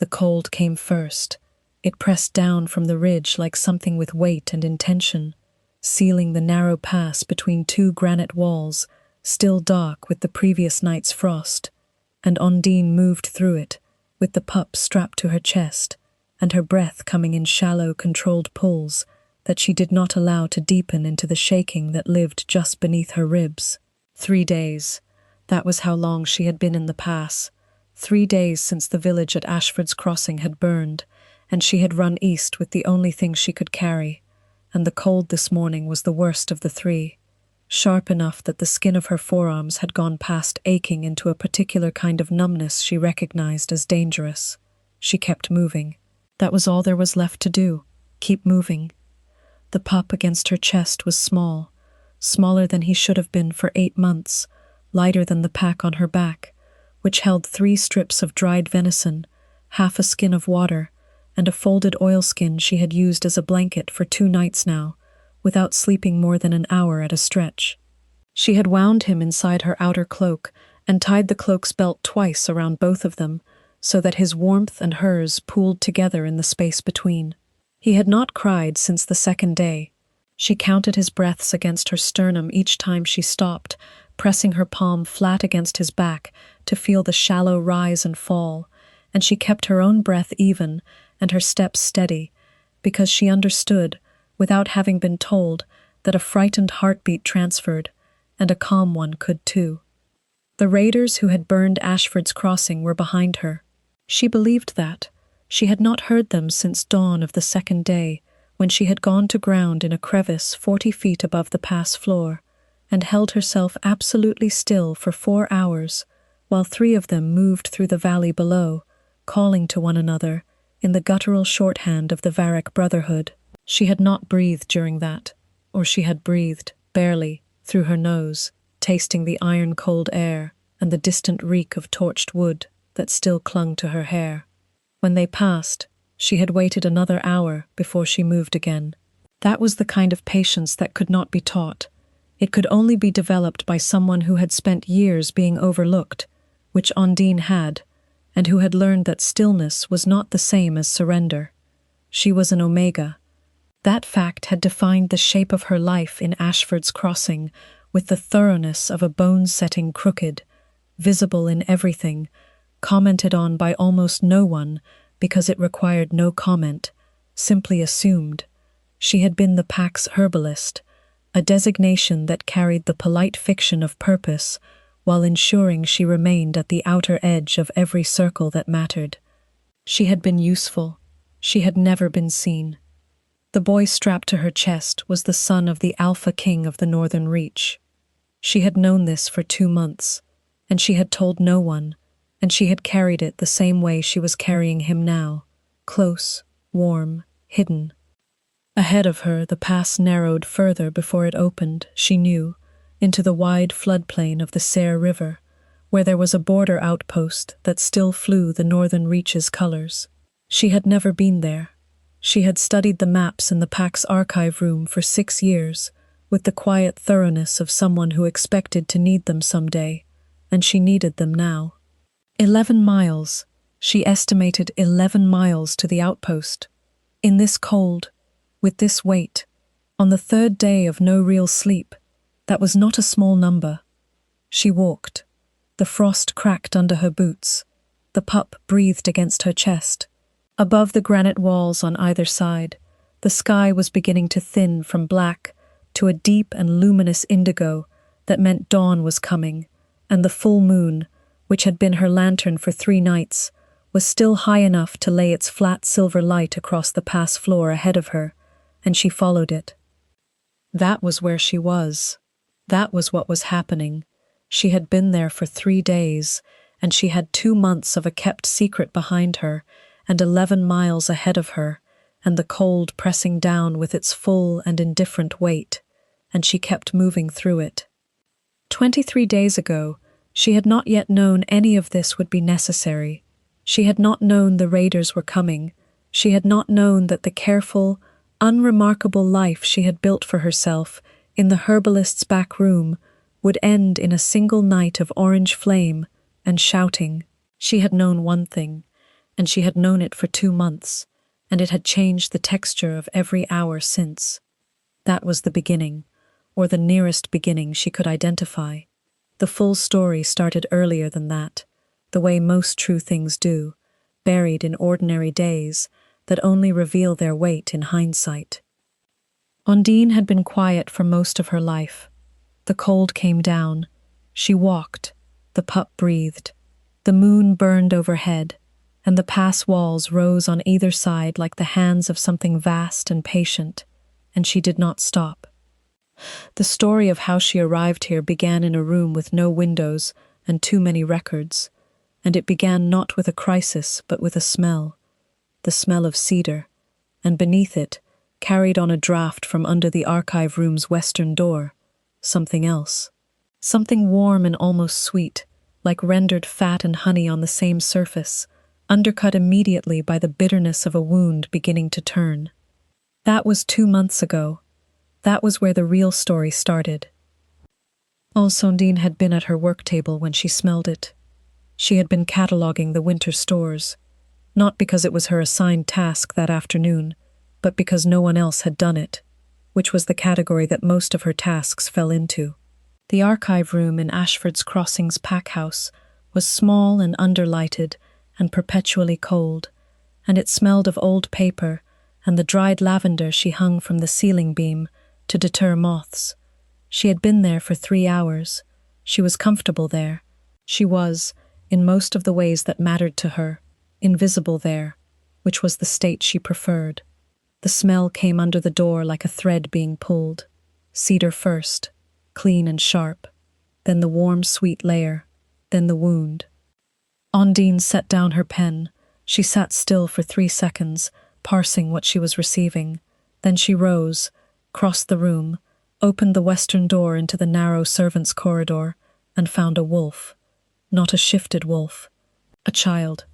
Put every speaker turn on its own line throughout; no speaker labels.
The cold came first. It pressed down from the ridge like something with weight and intention, sealing the narrow pass between two granite walls, still dark with the previous night's frost, and Ondine moved through it, with the pup strapped to her chest, and her breath coming in shallow, controlled pulls that she did not allow to deepen into the shaking that lived just beneath her ribs. 3 days. That was how long she had been in the pass. 3 days since the village at Ashford's Crossing had burned, and she had run east with the only thing she could carry, and the cold this morning was the worst of the 3. Sharp enough that the skin of her forearms had gone past aching into a particular kind of numbness she recognized as dangerous. She kept moving. That was all there was left to do. Keep moving. The pup against her chest was small, smaller than he should have been for 8 months, lighter than the pack on her back, which held 3 strips of dried venison, half a skin of water, and a folded oilskin she had used as a blanket for 2 nights now, without sleeping more than an hour at a stretch. She had wound him inside her outer cloak and tied the cloak's belt twice around both of them, so that his warmth and hers pooled together in the space between. He had not cried since the 2nd day. She counted his breaths against her sternum each time she stopped, pressing her palm flat against his back to feel the shallow rise and fall, and she kept her own breath even and her steps steady, because she understood, without having been told, that a frightened heartbeat transferred, and a calm one could too. The raiders who had burned Ashford's Crossing were behind her. She believed that. She had not heard them since dawn of the 2nd day, when she had gone to ground in a crevice 40 feet above the pass floor, and held herself absolutely still for 4 hours, while 3 of them moved through the valley below, calling to one another, in the guttural shorthand of the Varric Brotherhood. She had not breathed during that, or she had breathed, barely, through her nose, tasting the iron-cold air and the distant reek of torched wood that still clung to her hair. When they passed, she had waited another hour before she moved again. That was the kind of patience that could not be taught. It could only be developed by someone who had spent years being overlooked, which Ondine had, and who had learned that stillness was not the same as surrender. She was an omega. That fact had defined the shape of her life in Ashford's Crossing with the thoroughness of a bone-setting crooked, visible in everything, commented on by almost no one because it required no comment, simply assumed. She had been the pack's herbalist, a designation that carried the polite fiction of purpose while ensuring she remained at the outer edge of every circle that mattered. She had been useful. She had never been seen. The boy strapped to her chest was the son of the Alpha King of the Northern Reach. She had known this for 2 months, and she had told no one, and she had carried it the same way she was carrying him now, close, warm, hidden. Ahead of her, the pass narrowed further before it opened, she knew, into the wide floodplain of the Sayre River, where there was a border outpost that still flew the Northern Reach's colors. She had never been there. She had studied the maps in the pack's archive room for 6 years, with the quiet thoroughness of someone who expected to need them someday, and she needed them now. 11 miles. She estimated 11 miles to the outpost. In this cold, with this weight, on the 3rd day of no real sleep, that was not a small number. She walked. The frost cracked under her boots. The pup breathed against her chest. Above the granite walls on either side, the sky was beginning to thin from black to a deep and luminous indigo that meant dawn was coming, and the full moon, which had been her lantern for 3 nights, was still high enough to lay its flat silver light across the pass floor ahead of her, and she followed it. That was where she was. That was what was happening. She had been there for 3 days, and she had 2 months of a kept secret behind her, and 11 miles ahead of her, and the cold pressing down with its full and indifferent weight, and she kept moving through it. 23 days ago, she had not yet known any of this would be necessary. She had not known the raiders were coming. She had not known that the careful, unremarkable life she had built for herself in the herbalist's back room would end in a single night of orange flame and shouting. She had known one thing, and she had known it for 2 months, and it had changed the texture of every hour since. That was the beginning, or the nearest beginning she could identify. The full story started earlier than that, the way most true things do, buried in ordinary days that only reveal their weight in hindsight. Ondine had been quiet for most of her life. The cold came down. She walked. The pup breathed. The moon burned overhead, and the pass walls rose on either side like the hands of something vast and patient, and she did not stop. The story of how she arrived here began in a room with no windows and too many records, and it began not with a crisis but with a smell, the smell of cedar, and beneath it, carried on a draught from under the archive room's western door, something else. Something warm and almost sweet, like rendered fat and honey on the same surface, undercut immediately by the bitterness of a wound beginning to turn. That was 2 months ago. That was where the real story started. Ondine had been at her work table when she smelled it. She had been cataloguing the winter stores, not because it was her assigned task that afternoon, but because no one else had done it, which was the category that most of her tasks fell into. The archive room in Ashford's Crossings pack house was small and underlighted and perpetually cold, and it smelled of old paper and the dried lavender she hung from the ceiling beam to deter moths. She had been there for 3 hours. She was comfortable there. She was, in most of the ways that mattered to her, invisible there, which was the state she preferred. The smell came under the door like a thread being pulled. Cedar first, clean and sharp, then the warm, sweet layer, then the wound. Ondine set down her pen. She sat still for 3 seconds, parsing what she was receiving. Then she rose, crossed the room, opened the western door into the narrow servants' corridor, and found a wolf. Not a shifted wolf. A child.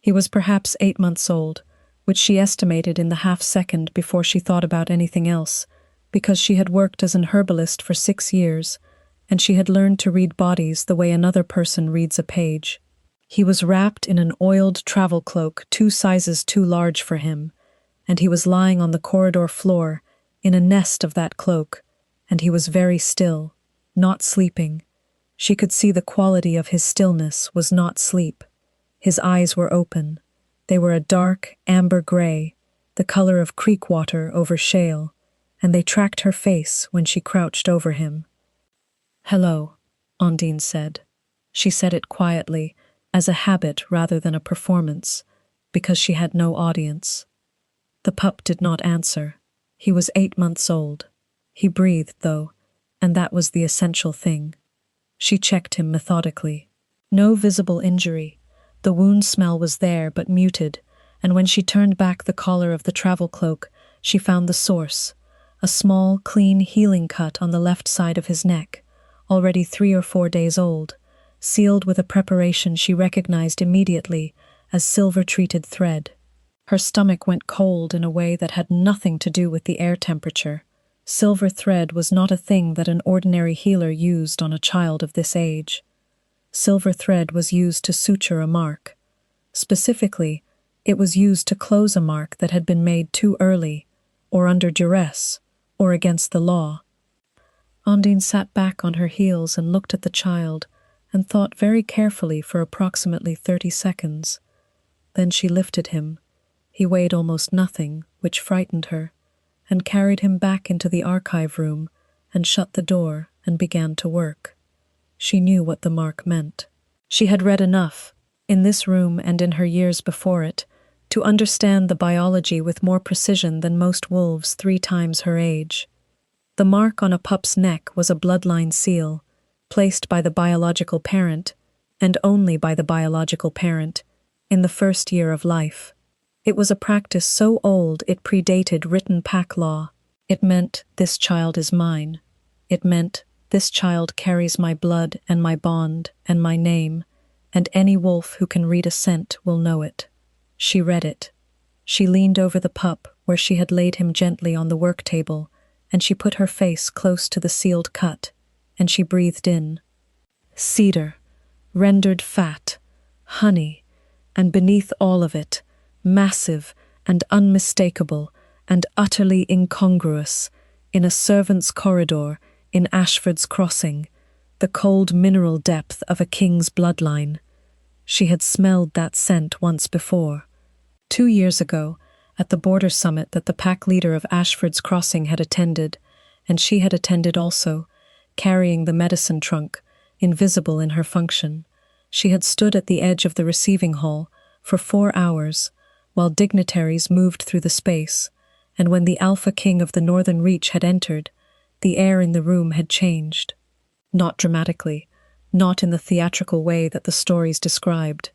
He was perhaps 8 months old, which she estimated in the half-second before she thought about anything else, because she had worked as an herbalist for 6 years, and she had learned to read bodies the way another person reads a page. He was wrapped in an oiled travel cloak 2 sizes too large for him, and he was lying on the corridor floor in a nest of that cloak, and he was very still, not sleeping. She could see the quality of his stillness was not sleep. His eyes were open. They were a dark, amber gray, the color of creek water over shale, and they tracked her face when she crouched over him. "Hello," Ondine said. She said it quietly, as a habit rather than a performance, because she had no audience. The pup did not answer. He was 8 months old. He breathed, though, and that was the essential thing. She checked him methodically. No visible injury. The wound smell was there, but muted, and when she turned back the collar of the travel cloak, she found the source, a small, clean healing cut on the left side of his neck, already 3 or 4 days old, sealed with a preparation she recognized immediately as silver-treated thread. Her stomach went cold in a way that had nothing to do with the air temperature. Silver thread was not a thing that an ordinary healer used on a child of this age. Silver thread was used to suture a mark. Specifically, it was used to close a mark that had been made too early, or under duress, or against the law. Ondine sat back on her heels and looked at the child, and thought very carefully for approximately 30 seconds. Then she lifted him. He weighed almost nothing, which frightened her, and carried him back into the archive room and shut the door and began to work. She knew what the mark meant. She had read enough, in this room and in her years before it, to understand the biology with more precision than most wolves 3 times her age. The mark on a pup's neck was a bloodline seal, placed by the biological parent, and only by the biological parent, in the first year of life. It was a practice so old it predated written pack law. It meant, "This child is mine." It meant, "This child carries my blood and my bond and my name, and any wolf who can read a scent will know it." She read it. She leaned over the pup where she had laid him gently on the work table, and she put her face close to the sealed cut, and she breathed in. Cedar, rendered fat, honey, And beneath all of it, massive and unmistakable and utterly incongruous, in a servant's corridor in Ashford's Crossing, the cold mineral depth of a king's bloodline. She had smelled that scent once before. 2 years ago, at the border summit that the pack leader of Ashford's Crossing had attended, and she had attended also, carrying the medicine trunk, invisible in her function. She had stood at the edge of the receiving hall for 4 hours, while dignitaries moved through the space, and when the Alpha King of the Northern Reach had entered, the air in the room had changed. Not dramatically, not in the theatrical way that the stories described.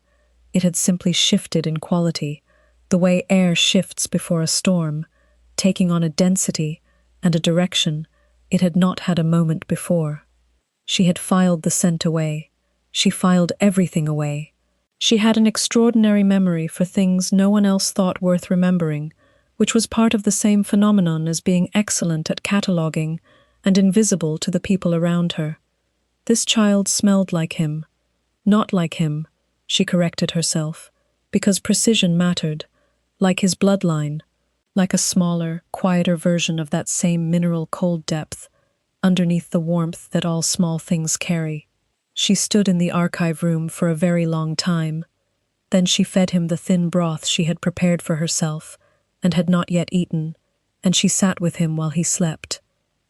It had simply shifted in quality, the way air shifts before a storm, taking on a density and a direction it had not had a moment before. She had filed the scent away. She filed everything away. She had an extraordinary memory for things no one else thought worth remembering, which was part of the same phenomenon as being excellent at cataloguing and invisible to the people around her. This child smelled like him. Not like him, she corrected herself, because precision mattered, like his bloodline, like a smaller, quieter version of that same mineral cold depth, underneath the warmth that all small things carry. She stood in the archive room for a very long time. Then she fed him the thin broth she had prepared for herself and had not yet eaten, and she sat with him while he slept,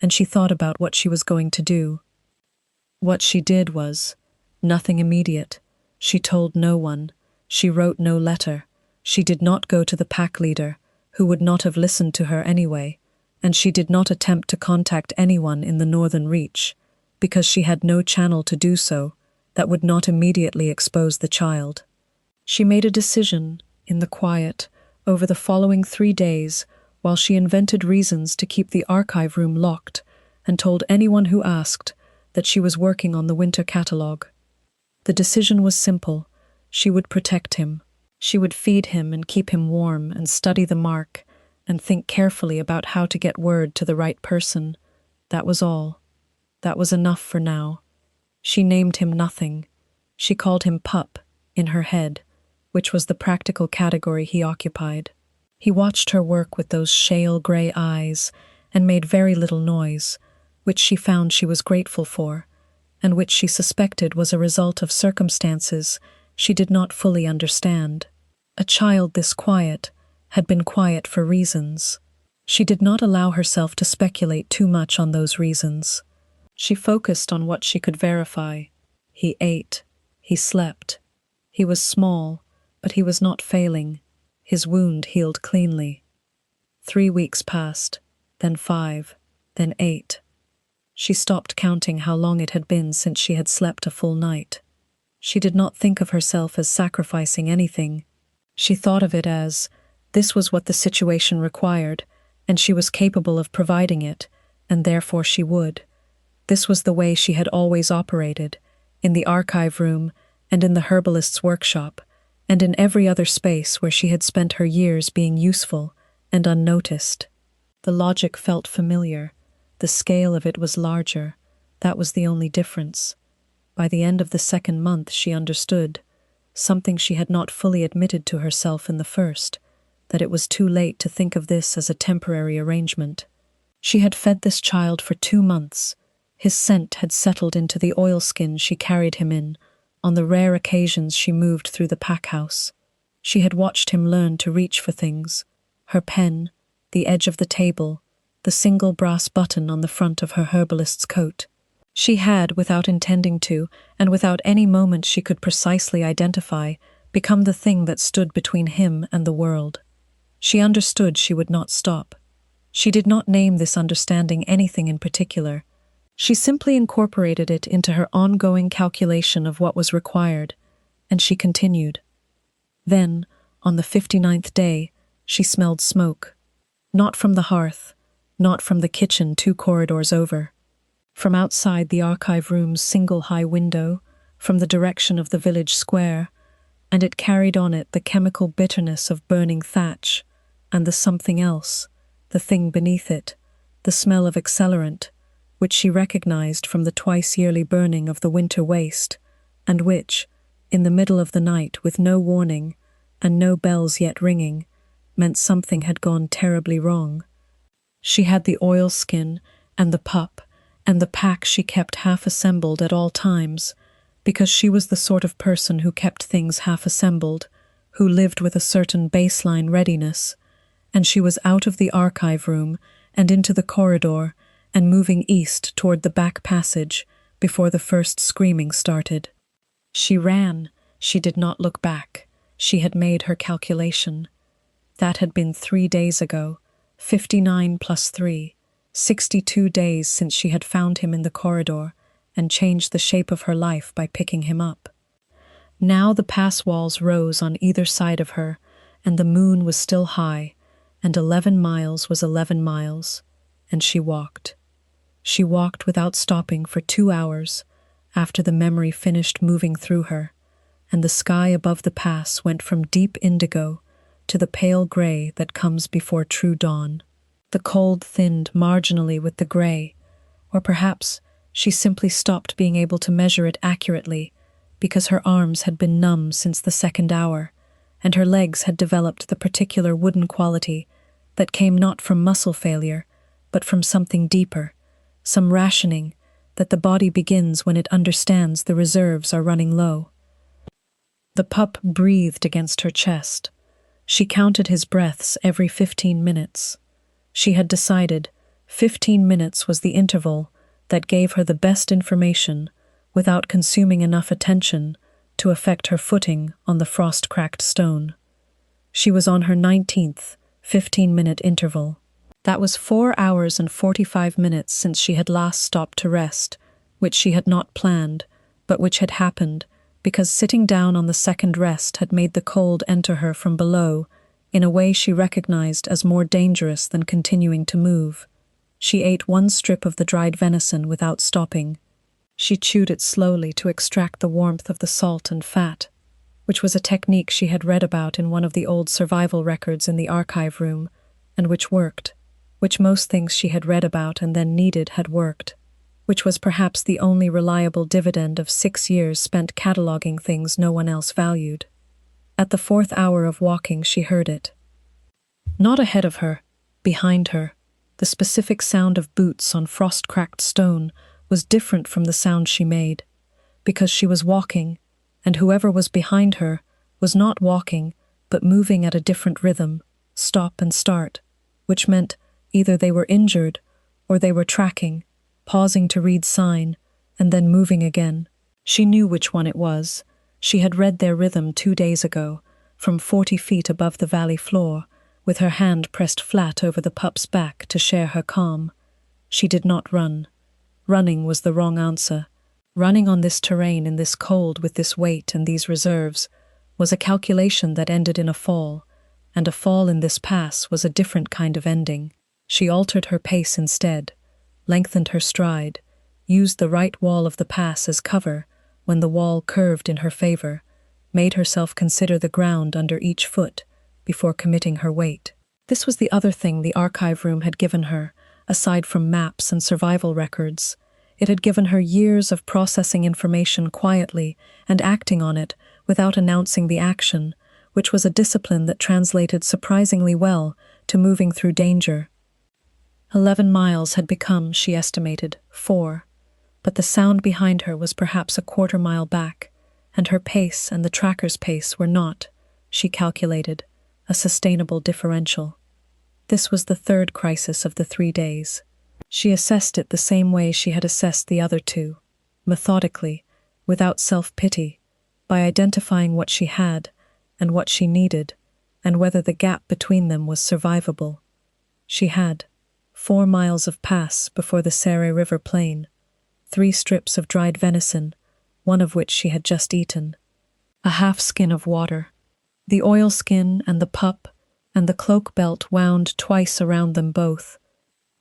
and she thought about what she was going to do. What she did was nothing immediate. She told no one. She wrote no letter. She did not go to the pack leader, who would not have listened to her anyway, and she did not attempt to contact anyone in the Northern Reach, because she had no channel to do so that would not immediately expose the child. She made a decision, in the quiet, over the following 3 days, while she invented reasons to keep the archive room locked, and told anyone who asked that she was working on the winter catalogue. The decision was simple. She would protect him. She would feed him and keep him warm and study the mark and think carefully about how to get word to the right person. That was all. That was enough for now. She named him nothing. She called him Pup in her head, which was the practical category he occupied. He watched her work with those shale gray eyes and made very little noise, which she found she was grateful for, and which she suspected was a result of circumstances she did not fully understand. A child this quiet had been quiet for reasons. She did not allow herself to speculate too much on those reasons. She focused on what she could verify. He ate. He slept. He was small, but he was not failing. His wound healed cleanly. 3 weeks passed, then 5, then 8. She stopped counting how long it had been since she had slept a full night. She did not think of herself as sacrificing anything. She thought of it as, this was what the situation required, and she was capable of providing it, and therefore she would. This was the way she had always operated, in the archive room and in the herbalist's workshop, and in every other space where she had spent her years being useful and unnoticed. The logic felt familiar. The scale of it was larger. That was the only difference. By the end of the 2nd month she understood, something she had not fully admitted to herself in the first, that it was too late to think of this as a temporary arrangement. She had fed this child for 2 months. His scent had settled into the oilskin she carried him in, on the rare occasions she moved through the pack house. She had watched him learn to reach for things, her pen, the edge of the table, the single brass button on the front of her herbalist's coat. She had, without intending to, and without any moment she could precisely identify, become the thing that stood between him and the world. She understood she would not stop. She did not name this understanding anything in particular. She simply incorporated it into her ongoing calculation of what was required, and she continued. Then, on the 59th day, she smelled smoke. Not from the hearth, not from the kitchen 2 corridors over. From outside the archive room's single high window, from the direction of the village square, and it carried on it the chemical bitterness of burning thatch, and the something else, the thing beneath it, the smell of accelerant, which she recognized from the twice-yearly burning of the winter waste, and which, in the middle of the night with no warning, and no bells yet ringing, meant something had gone terribly wrong. She had the oilskin and the pup and the pack she kept half-assembled at all times, because she was the sort of person who kept things half-assembled, who lived with a certain baseline readiness, and she was out of the archive room and into the corridor and moving east toward the back passage before the first screaming started. She ran. She did not look back. She had made her calculation. That had been 3 days ago, 59 plus 3, 62 days since she had found him in the corridor and changed the shape of her life by picking him up. Now the pass walls rose on either side of her, and the moon was still high, and 11 miles was 11 miles, and she walked. She walked without stopping for 2 hours after the memory finished moving through her, and the sky above the pass went from deep indigo to the pale gray that comes before true dawn. The cold thinned marginally with the gray, or perhaps she simply stopped being able to measure it accurately because her arms had been numb since the second hour, and her legs had developed the particular wooden quality that came not from muscle failure, but from something deeper, some rationing that the body begins when it understands the reserves are running low. The pup breathed against her chest. She counted his breaths every 15 minutes. She had decided 15 minutes was the interval that gave her the best information without consuming enough attention to affect her footing on the frost-cracked stone. She was on her 19th 15-minute interval. That was 4 hours and 45 minutes since she had last stopped to rest, which she had not planned, but which had happened because sitting down on the second rest had made the cold enter her from below in a way she recognized as more dangerous than continuing to move. She ate 1 strip of the dried venison without stopping. She chewed it slowly to extract the warmth of the salt and fat, which was a technique she had read about in one of the old survival records in the archive room, and which worked, which most things she had read about and then needed had worked, which was perhaps the only reliable dividend of 6 years spent cataloging things no one else valued. At the 4th hour of walking she heard it. Not ahead of her, behind her, the specific sound of boots on frost-cracked stone was different from the sound she made, because she was walking, and whoever was behind her was not walking, but moving at a different rhythm, stop and start, which meant either they were injured or they were tracking, pausing to read sign, and then moving again. She knew which one it was. She had read their rhythm 2 days ago, from 40 feet above the valley floor, with her hand pressed flat over the pup's back to share her calm. She did not run. Running was the wrong answer. Running on this terrain in this cold with this weight and these reserves was a calculation that ended in a fall, and a fall in this pass was a different kind of ending. She altered her pace instead, lengthened her stride, used the right wall of the pass as cover when the wall curved in her favor, made herself consider the ground under each foot before committing her weight. This was the other thing the archive room had given her, aside from maps and survival records. It had given her years of processing information quietly and acting on it without announcing the action, which was a discipline that translated surprisingly well to moving through danger. 11 miles had become, she estimated, 4, but the sound behind her was perhaps a quarter mile back, and her pace and the tracker's pace were not, she calculated, a sustainable differential. This was the 3rd crisis of the 3 days. She assessed it the same way she had assessed the other 2, methodically, without self-pity, by identifying what she had and what she needed, and whether the gap between them was survivable. She had 4 miles of pass before the Serre River plain, 3 strips of dried venison, one of which she had just eaten, a half skin of water, the oilskin and the pup and the cloak belt wound twice around them both,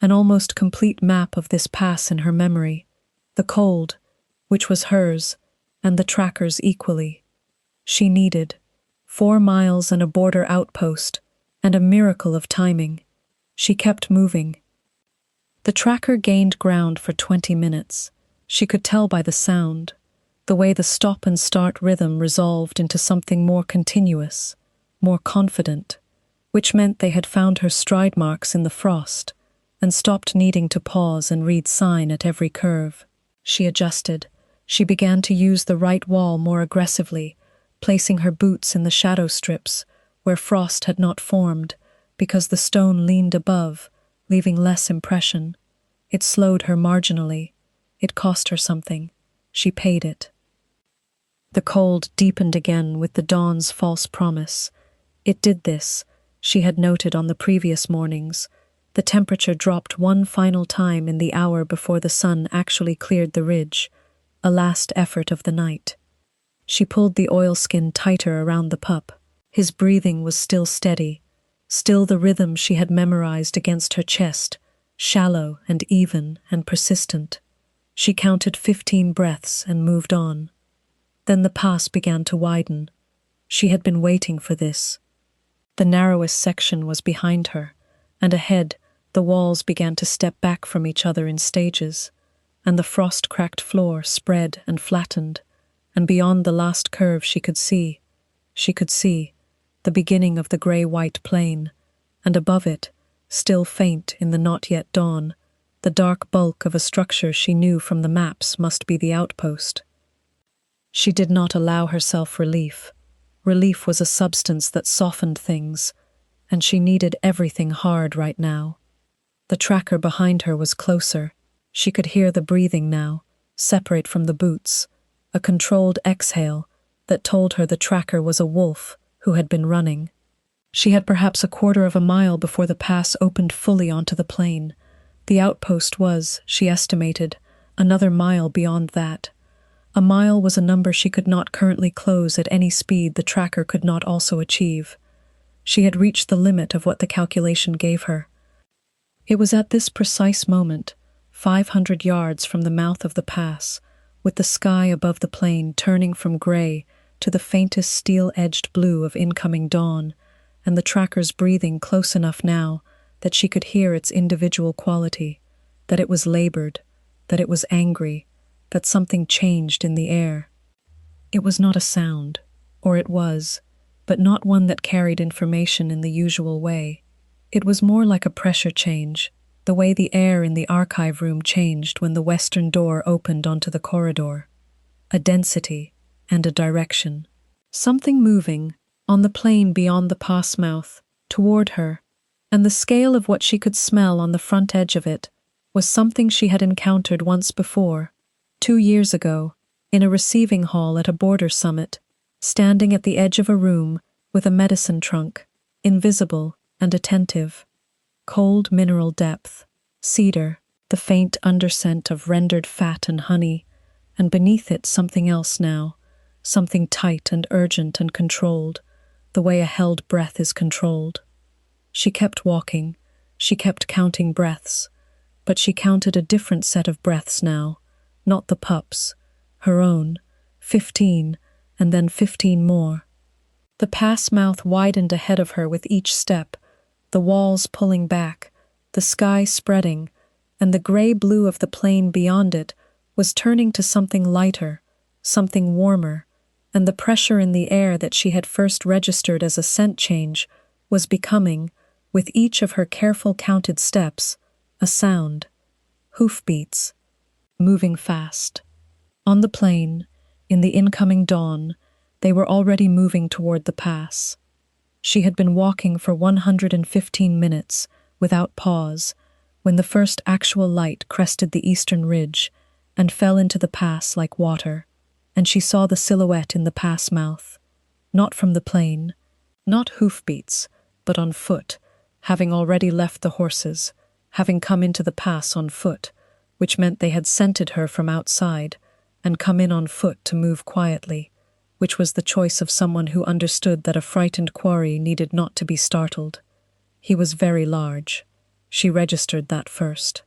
an almost complete map of this pass in her memory, the cold, which was hers, and the tracker's equally. She needed 4 miles and a border outpost, and a miracle of timing. She kept moving. The tracker gained ground for 20 minutes. She could tell by the sound, the way the stop and start rhythm resolved into something more continuous, more confident, which meant they had found her stride marks in the frost and stopped needing to pause and read sign at every curve. She adjusted. She began to use the right wall more aggressively, placing her boots in the shadow strips where frost had not formed because the stone leaned above, leaving less impression. It slowed her marginally. It cost her something. She paid it. The cold deepened again with the dawn's false promise. It did this, she had noted on the previous mornings. The temperature dropped one final time in the hour before the sun actually cleared the ridge, a last effort of the night. She pulled the oilskin tighter around the pup. His breathing was still steady, still the rhythm she had memorized against her chest, shallow and even and persistent. She counted 15 breaths and moved on. Then the pass began to widen. She had been waiting for this. The narrowest section was behind her, and ahead the walls began to step back from each other in stages, and the frost-cracked floor spread and flattened, and beyond the last curve she could see the beginning of the grey-white plain, and above it, still faint in the not-yet dawn, the dark bulk of a structure she knew from the maps must be the outpost. She did not allow herself relief. Relief was a substance that softened things, and she needed everything hard right now. The tracker behind her was closer. She could hear the breathing now, separate from the boots, a controlled exhale that told her the tracker was a wolf who had been running. She had perhaps a quarter of a mile before the pass opened fully onto the plain. The outpost was, she estimated, another mile beyond that. A mile was a number she could not currently close at any speed the tracker could not also achieve. She had reached the limit of what the calculation gave her. It was at this precise moment, 500 yards from the mouth of the pass, with the sky above the plain turning from gray to the faintest steel-edged blue of incoming dawn, and the tracker's breathing close enough now that she could hear its individual quality, that it was labored, that it was angry, that something changed in the air. It was not a sound, or it was, but not one that carried information in the usual way. It was more like a pressure change, the way the air in the archive room changed when the western door opened onto the corridor. A density and a direction. Something moving, on the plain beyond the pass mouth, toward her, and the scale of what she could smell on the front edge of it was something she had encountered once before, 2 years ago, in a receiving hall at a border summit, standing at the edge of a room with a medicine trunk, invisible and attentive. Cold mineral depth, cedar, the faint underscent of rendered fat and honey, and beneath it something else now, something tight and urgent and controlled, the way a held breath is controlled. She kept walking, she kept counting breaths, but she counted a different set of breaths now, not the pup's, her own, 15, and then 15 more. The pass mouth widened ahead of her with each step, the walls pulling back, the sky spreading, and the gray-blue of the plain beyond it was turning to something lighter, something warmer, and the pressure in the air that she had first registered as a scent change was becoming, with each of her careful counted steps, a sound. Hoofbeats. Moving fast. On the plain, in the incoming dawn, they were already moving toward the pass. She had been walking for 115 minutes, without pause, when the first actual light crested the eastern ridge and fell into the pass like water, and she saw the silhouette in the pass mouth, not from the plain, not hoofbeats, but on foot, having already left the horses, having come into the pass on foot, which meant they had scented her from outside and come in on foot to move quietly, which was the choice of someone who understood that a frightened quarry needed not to be startled. He was very large. She registered that first.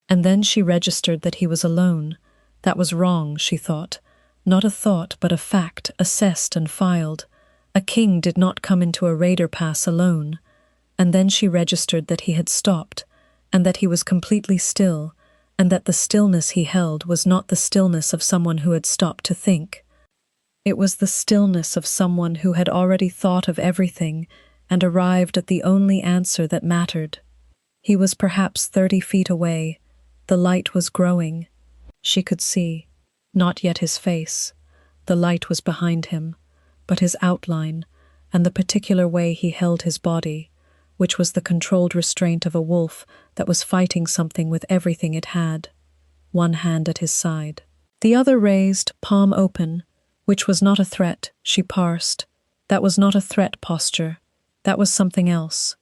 And then she registered that he was alone. That was wrong, she thought. Not a thought, but a fact, assessed and filed. A king did not come into a raider pass alone. And then she registered that he had stopped, and that he was completely still, and that the stillness he held was not the stillness of someone who had stopped to think. It was the stillness of someone who had already thought of everything and arrived at the only answer that mattered. He was perhaps 30 feet away. The light was growing. She could see, not yet his face. The light was behind him, but his outline and the particular way he held his body, which was the controlled restraint of a wolf that was fighting something with everything it had. One hand at his side, the other raised, palm open, which was not a threat, she parsed. That was not a threat posture. That was something else.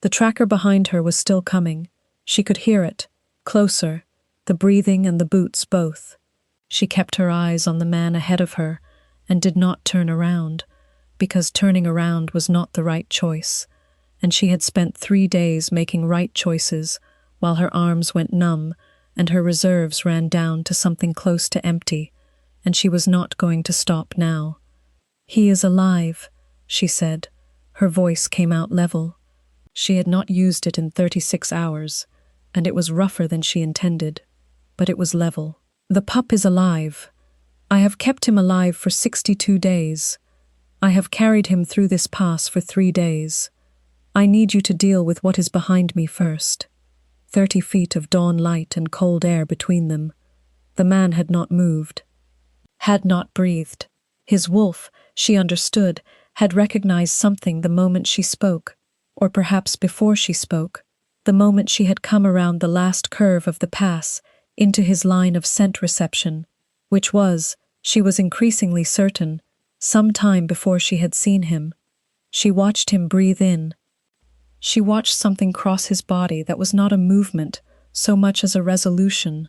The tracker behind her was still coming. She could hear it, closer, the breathing and the boots both. She kept her eyes on the man ahead of her and did not turn around, because turning around was not the right choice, and she had spent 3 days making right choices while her arms went numb and her reserves ran down to something close to empty, and she was not going to stop now. "He is alive," she said. Her voice came out level. She had not used it in 36 hours, and it was rougher than she intended, but it was level. "The pup is alive. I have kept him alive for 62 days. I have carried him through this pass for 3 days. I need you to deal with what is behind me first." 30 feet of dawn light and cold air between them. The man had not moved, had not breathed. His wolf, she understood, had recognized something the moment she spoke, or perhaps before she spoke, the moment she had come around the last curve of the pass into his line of scent reception, which was, she was increasingly certain, some time before she had seen him. She watched him breathe in. She watched something cross his body that was not a movement so much as a resolution,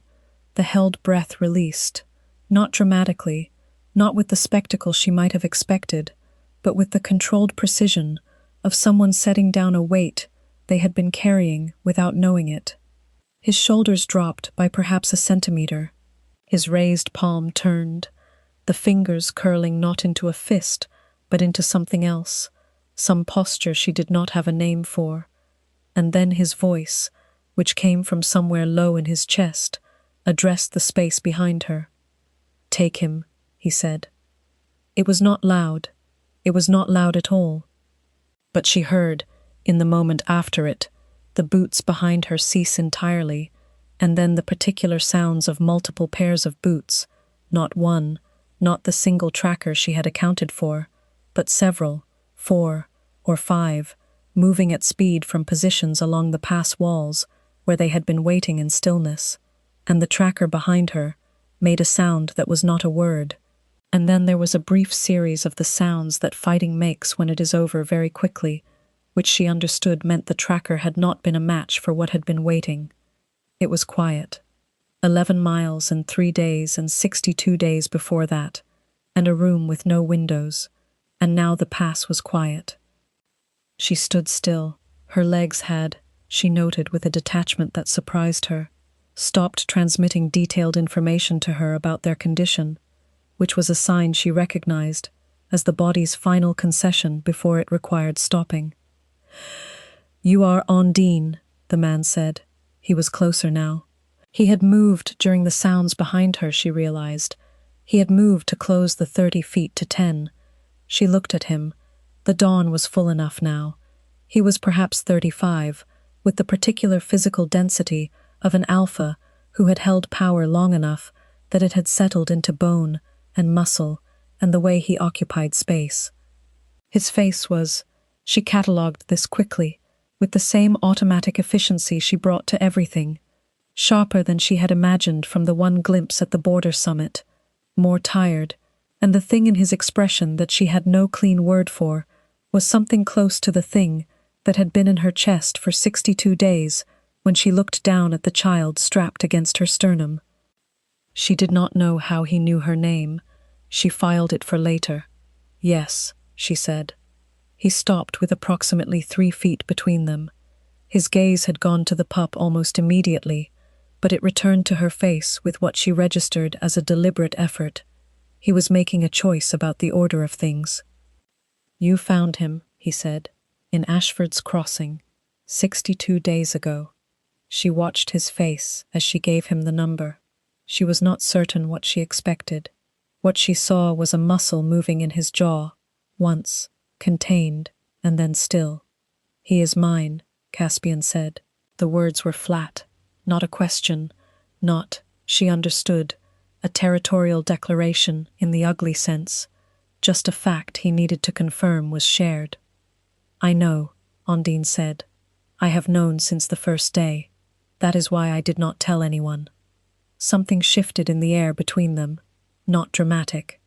the held breath released, not dramatically, not with the spectacle she might have expected, but with the controlled precision of someone setting down a weight they had been carrying without knowing it. His shoulders dropped by perhaps a centimeter. His raised palm turned, the fingers curling not into a fist, but into something else, some posture she did not have a name for. And then his voice, which came from somewhere low in his chest, addressed the space behind her. "Take him," he said. It was not loud. It was not loud at all. But she heard, in the moment after it, the boots behind her cease entirely, and then the particular sounds of multiple pairs of boots, not one, not the single tracker she had accounted for, but several, 4 or 5, moving at speed from positions along the pass walls where they had been waiting in stillness, and the tracker behind her made a sound that was not a word. And then there was a brief series of the sounds that fighting makes when it is over very quickly, which she understood meant the tracker had not been a match for what had been waiting. It was quiet. 11 miles in 3 days and 62 days before that, and a room with no windows, and now the pass was quiet. She stood still. Her legs had, she noted with a detachment that surprised her, stopped transmitting detailed information to her about their condition, which was a sign she recognized as the body's final concession before it required stopping. "You are Ondine," the man said. He was closer now. He had moved during the sounds behind her, she realized. He had moved to close the 30 feet to 10. She looked at him. The dawn was full enough now. He was perhaps 35, with the particular physical density of an alpha who had held power long enough that it had settled into bone and muscle and the way he occupied space. His face was, she catalogued this quickly, with the same automatic efficiency she brought to everything, sharper than she had imagined from the one glimpse at the border summit, more tired, and the thing in his expression that she had no clean word for was something close to the thing that had been in her chest for 62 days when she looked down at the child strapped against her sternum. She did not know how he knew her name. She filed it for later. "Yes," she said. He stopped with approximately 3 feet between them. His gaze had gone to the pup almost immediately, but it returned to her face with what she registered as a deliberate effort. He was making a choice about the order of things. "You found him," he said, "in Ashford's Crossing, 62 days ago." She watched his face as she gave him the number. She was not certain what she expected. What she saw was a muscle moving in his jaw, once, contained, and then still. "He is mine," Caspian said. The words were flat, not a question, not, she understood, a territorial declaration in the ugly sense, just a fact he needed to confirm was shared. "I know," Ondine said. "I have known since the first day. That is why I did not tell anyone." Something shifted in the air between them, not dramatic.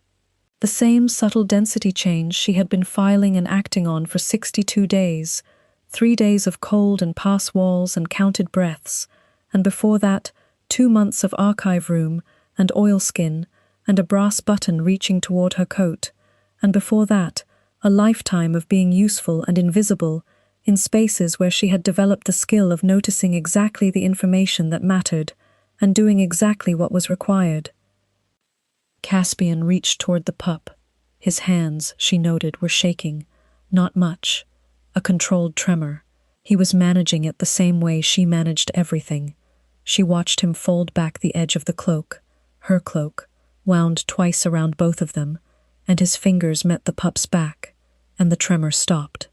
The same subtle density change she had been filing and acting on for 62 days, 3 days of cold and pass walls and counted breaths, and before that, 2 months of archive room and oilskin and a brass button reaching toward her coat, and before that, a lifetime of being useful and invisible in spaces where she had developed the skill of noticing exactly the information that mattered and doing exactly what was required. Caspian reached toward the pup. His hands, she noted, were shaking. Not much. A controlled tremor. He was managing it the same way she managed everything. She watched him fold back the edge of the cloak, her cloak, wound twice around both of them, and his fingers met the pup's back, and the tremor stopped.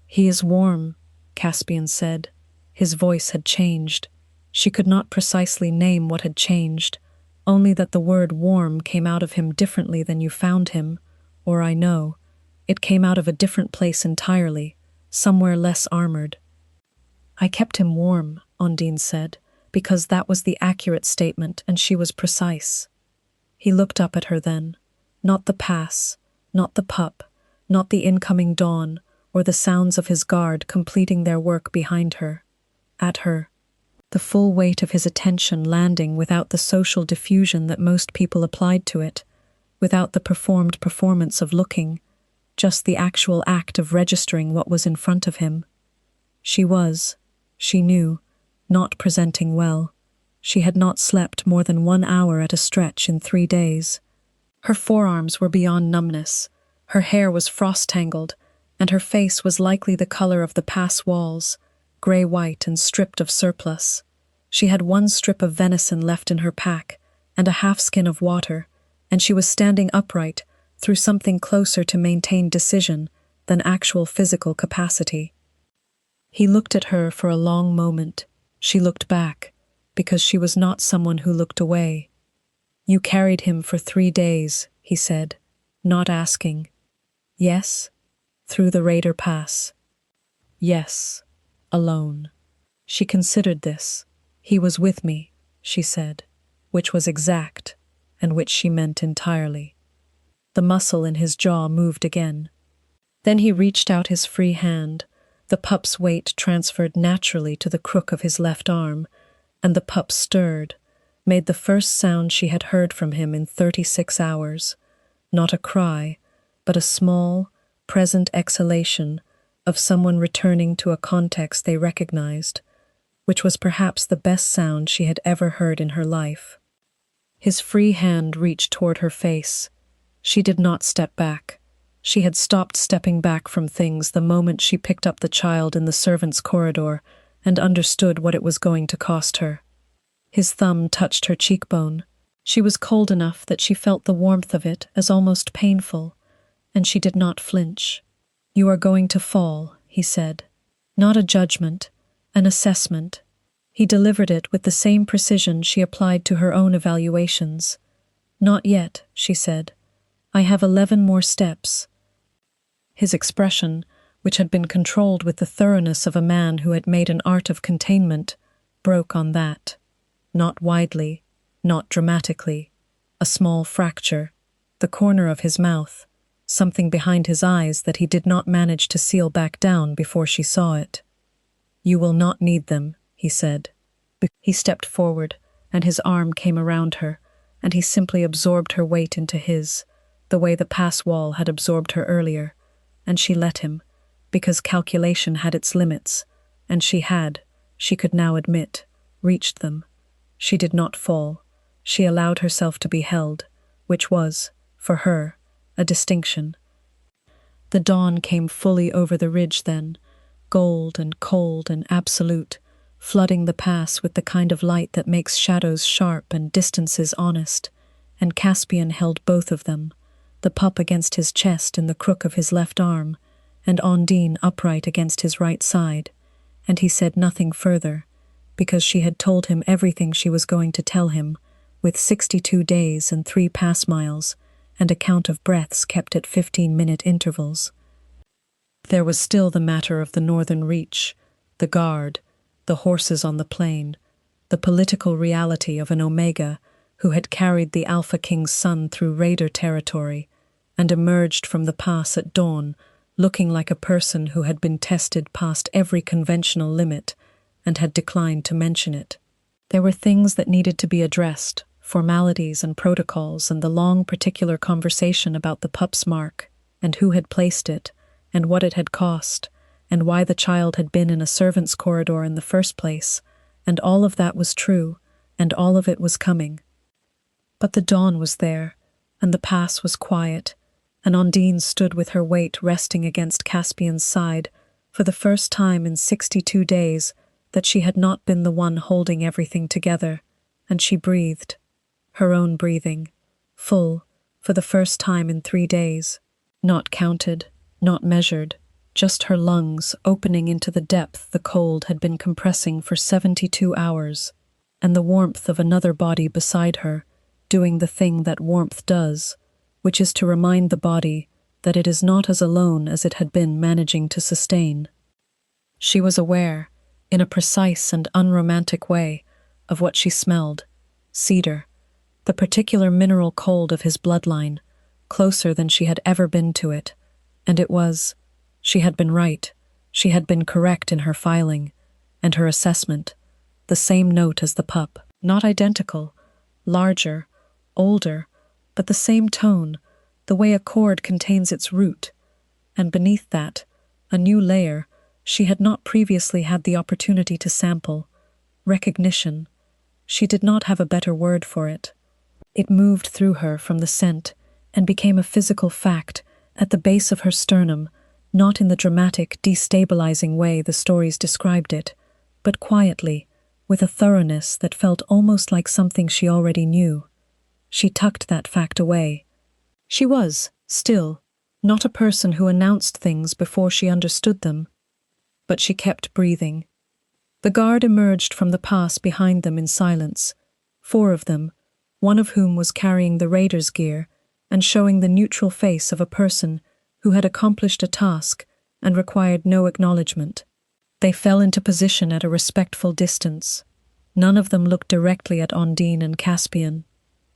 "He is warm," Caspian said. His voice had changed. She could not precisely name what had changed, only that the word warm came out of him differently than you found him, or I know. It came out of a different place entirely, somewhere less armored. "I kept him warm," Ondine said, because that was the accurate statement and she was precise. He looked up at her then. Not the pass, not the pup, not the incoming dawn, or the sounds of his guard completing their work behind her. At her. The full weight of his attention landing without the social diffusion that most people applied to it, without the performed performance of looking, just the actual act of registering what was in front of him. She was, she knew, not presenting well. She had not slept more than 1 hour at a stretch in 3 days. Her forearms were beyond numbness, her hair was frost-tangled, and her face was likely the color of the pass walls, gray-white and stripped of surplus. She had 1 strip of venison left in her pack, and a half-skin of water, and she was standing upright through something closer to maintain decision than actual physical capacity. He looked at her for a long moment. She looked back, because she was not someone who looked away. "You carried him for 3 days," he said, not asking. "Yes?" "Through the Raider Pass." "Yes. Alone." She considered this. "He was with me," she said, which was exact, and which she meant entirely. The muscle in his jaw moved again. Then he reached out his free hand. The pup's weight transferred naturally to the crook of his left arm, and the pup stirred, made the first sound she had heard from him in 36 hours. Not a cry, but a small, present exhalation of someone returning to a context they recognized, which was perhaps the best sound she had ever heard in her life. His free hand reached toward her face. She did not step back. She had stopped stepping back from things the moment she picked up the child in the servants' corridor and understood what it was going to cost her. His thumb touched her cheekbone. She was cold enough that she felt the warmth of it as almost painful, and she did not flinch. "You are going to fall," he said. Not a judgment, an assessment. He delivered it with the same precision she applied to her own evaluations. "Not yet," she said. "I have 11 more steps." His expression, which had been controlled with the thoroughness of a man who had made an art of containment, broke on that. Not widely, not dramatically. A small fracture, the corner of his mouth, something behind his eyes that he did not manage to seal back down before she saw it. "You will not need them," he said. He stepped forward, and his arm came around her, and he simply absorbed her weight into his, the way the pass wall had absorbed her earlier, and she let him, because calculation had its limits, and she could now admit, reached them. She did not fall. She allowed herself to be held, which was, for her, a distinction. The dawn came fully over the ridge then, gold and cold and absolute, flooding the pass with the kind of light that makes shadows sharp and distances honest, and Caspian held both of them, the pup against his chest in the crook of his left arm, and Ondine upright against his right side, and he said nothing further, because she had told him everything she was going to tell him, with 62 days and 3 pass miles, and a count of breaths kept at 15-minute intervals. There was still the matter of the northern reach, the guard, the horses on the plain, the political reality of an Omega who had carried the Alpha King's son through raider territory and emerged from the pass at dawn looking like a person who had been tested past every conventional limit and had declined to mention it. There were things that needed to be addressed, formalities and protocols, and the long particular conversation about the pup's mark, and who had placed it, and what it had cost, and why the child had been in a servant's corridor in the first place, and all of that was true, and all of it was coming. But the dawn was there, and the pass was quiet, and Ondine stood with her weight resting against Caspian's side for the first time in 62 days that she had not been the one holding everything together, and she breathed, her own breathing, full, for the first time in 3 days, not counted, not measured, just her lungs opening into the depth the cold had been compressing for 72 hours, and the warmth of another body beside her, doing the thing that warmth does, which is to remind the body that it is not as alone as it had been managing to sustain. She was aware, in a precise and unromantic way, of what she smelled: cedar, the particular mineral cold of his bloodline, closer than she had ever been to it, and it was, she had been right, she had been correct in her filing, and her assessment, the same note as the pup, not identical, larger, older, but the same tone, the way a chord contains its root, and beneath that, a new layer she had not previously had the opportunity to sample, recognition. She did not have a better word for it. It moved through her from the scent and became a physical fact at the base of her sternum, not in the dramatic, destabilizing way the stories described it, but quietly, with a thoroughness that felt almost like something she already knew. She tucked that fact away. She was, still, not a person who announced things before she understood them, but she kept breathing. The guard emerged from the pass behind them in silence, 4 of them, one of whom was carrying the raider's gear and showing the neutral face of a person who had accomplished a task and required no acknowledgement. They fell into position at a respectful distance. None of them looked directly at Ondine and Caspian.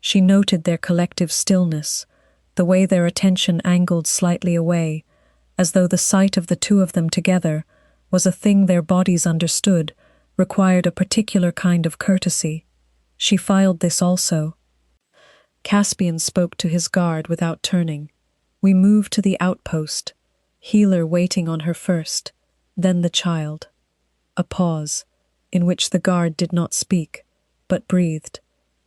She noted their collective stillness, the way their attention angled slightly away, as though the sight of the 2 of them together was a thing their bodies understood, required a particular kind of courtesy. She filed this also. Caspian spoke to his guard without turning. We moved to the outpost, Healer waiting on her first, then the child. A pause, in which the guard did not speak, but breathed,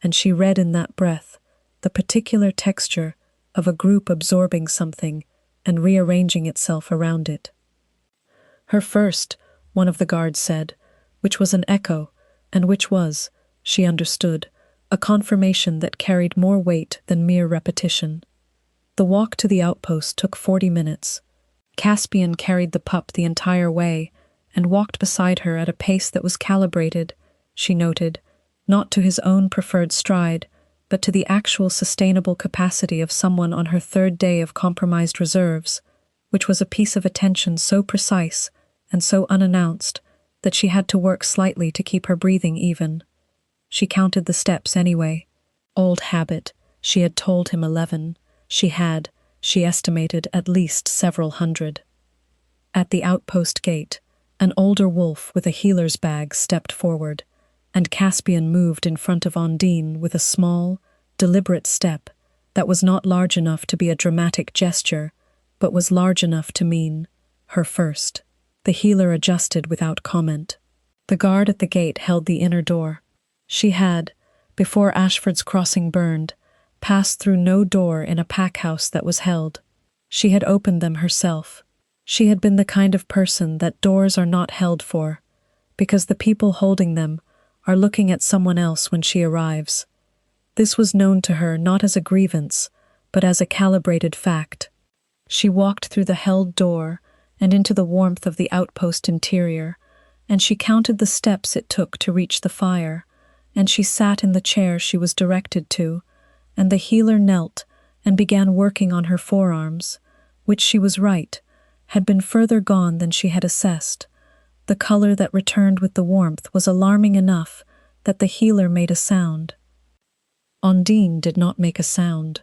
and she read in that breath the particular texture of a group absorbing something and rearranging itself around it. Her first, one of the guards said, which was an echo, and which was, she understood, a confirmation that carried more weight than mere repetition. The walk to the outpost took 40 minutes. Caspian carried the pup the entire way and walked beside her at a pace that was calibrated, she noted, not to his own preferred stride, but to the actual sustainable capacity of someone on her 3rd day of compromised reserves, which was a piece of attention so precise and so unannounced that she had to work slightly to keep her breathing even. She counted the steps anyway. Old habit, she had told him 11. She estimated at least several hundred. At the outpost gate, an older wolf with a healer's bag stepped forward, and Caspian moved in front of Ondine with a small, deliberate step that was not large enough to be a dramatic gesture, but was large enough to mean her first. The healer adjusted without comment. The guard at the gate held the inner door. She had, before Ashford's crossing burned, passed through no door in a pack house that was held. She had opened them herself. She had been the kind of person that doors are not held for, because the people holding them are looking at someone else when she arrives. This was known to her not as a grievance, but as a calibrated fact. She walked through the held door and into the warmth of the outpost interior, and she counted the steps it took to reach the fire, and she sat in the chair she was directed to, and the healer knelt and began working on her forearms, which, she was right, had been further gone than she had assessed. The color that returned with the warmth was alarming enough that the healer made a sound. Ondine did not make a sound.